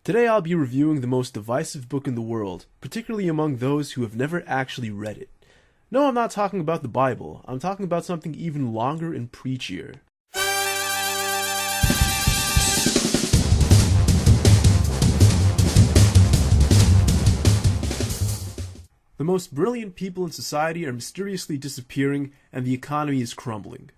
Today I'll be reviewing the most divisive book in the world, particularly among those who have never actually read it. No, I'm not talking about the Bible. I'm talking about something even longer and preachier. The most brilliant people in society are mysteriously disappearing, and the economy is crumbling.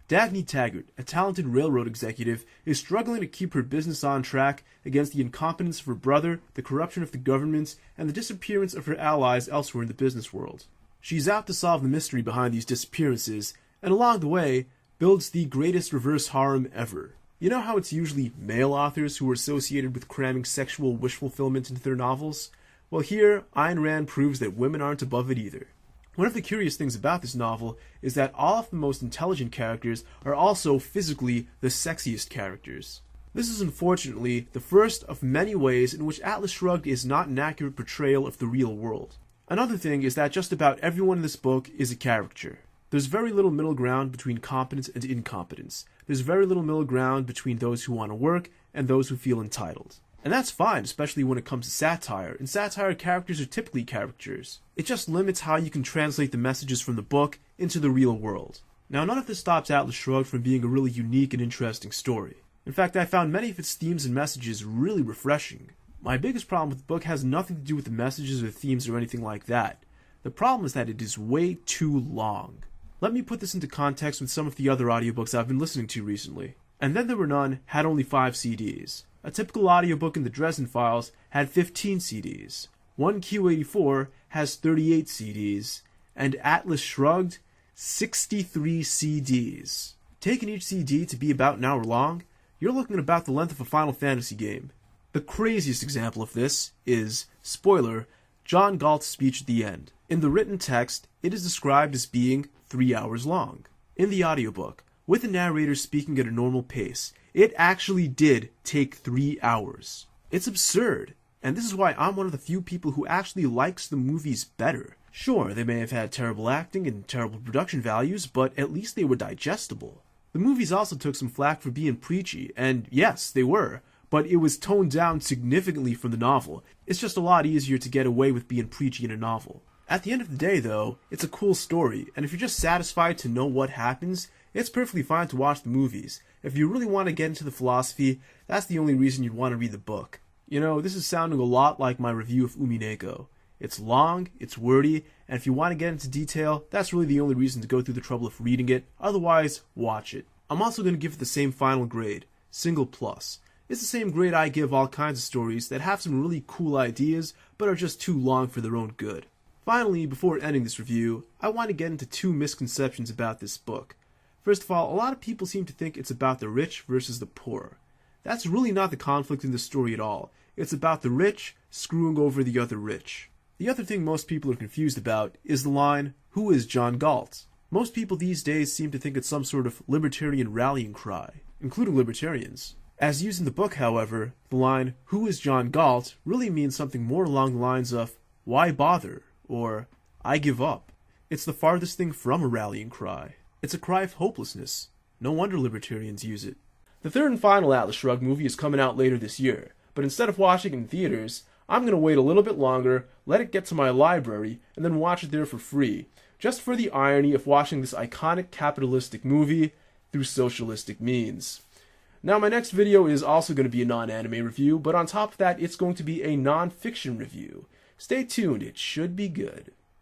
Dagny Taggart, a talented railroad executive, is struggling to keep her business on track against the incompetence of her brother, the corruption of the government, and the disappearance of her allies elsewhere in the business world. She's out to solve the mystery behind these disappearances, and along the way, builds the greatest reverse harem ever. You know how it's usually male authors who are associated with cramming sexual wish fulfillment into their novels? Well, here, Ayn Rand proves that women aren't above it either. One of the curious things about this novel is that all of the most intelligent characters are also physically the sexiest characters. This is unfortunately the first of many ways in which Atlas Shrugged is not an accurate portrayal of the real world. Another thing is that just about everyone in this book is a caricature. There's very little middle ground between competence and incompetence. There's very little middle ground between those who want to work and those who feel entitled. And that's fine, especially when it comes to satire. In satire, characters are typically caricatures. It just limits how you can translate the messages from the book into the real world. Now, none of this stops Atlas Shrugged from being a really unique and interesting story. In fact, I found many of its themes and messages really refreshing. My biggest problem with the book has nothing to do with the messages or the themes or anything like that. The problem is that it is way too long. Let me put this into context with some of the other audiobooks I've been listening to recently. And Then There Were None had only 5 CDs. A typical audiobook in the Dresden Files had 15 CDs. 1Q84 has 38 CDs. And Atlas Shrugged, 63 CDs. Taking each CD to be about an hour long, you're looking at about the length of a Final Fantasy game. The craziest example of this is, spoiler, John Galt's speech at the end. In the written text, it is described as being 3 hours long. In the audiobook, with the narrator speaking at a normal pace, it actually did take 3 hours. It's absurd, and this is why I'm one of the few people who actually likes the movies better. Sure, they may have had terrible acting and terrible production values, but at least they were digestible. The movies also took some flack for being preachy, and yes, they were, but it was toned down significantly from the novel. It's just a lot easier to get away with being preachy in a novel. At the end of the day, though, it's a cool story, and if you're just satisfied to know what happens, it's perfectly fine to watch the movies. If you really want to get into the philosophy, that's the only reason you'd want to read the book. You know, this is sounding a lot like my review of Umineko. It's long, it's wordy, and if you want to get into detail, that's really the only reason to go through the trouble of reading it. Otherwise, watch it. I'm also going to give it the same final grade, single plus. It's the same grade I give all kinds of stories that have some really cool ideas, but are just too long for their own good. Finally, before ending this review, I want to get into 2 misconceptions about this book. First of all, a lot of people seem to think it's about the rich versus the poor. That's really not the conflict in the story at all. It's about the rich screwing over the other rich. The other thing most people are confused about is the line, "Who is John Galt?" Most people these days seem to think it's some sort of libertarian rallying cry, including libertarians. As used in the book, however, the line, "Who is John Galt?" really means something more along the lines of, "Why bother?" or "I give up." It's the farthest thing from a rallying cry. It's a cry of hopelessness. No wonder libertarians use it. The third and final Atlas Shrugged movie is coming out later this year, but instead of watching it in theaters, I'm going to wait a little bit longer, let it get to my library, and then watch it there for free, just for the irony of watching this iconic capitalistic movie through socialistic means. Now, my next video is also going to be a non-anime review, but on top of that, it's going to be a non-fiction review. Stay tuned, it should be good.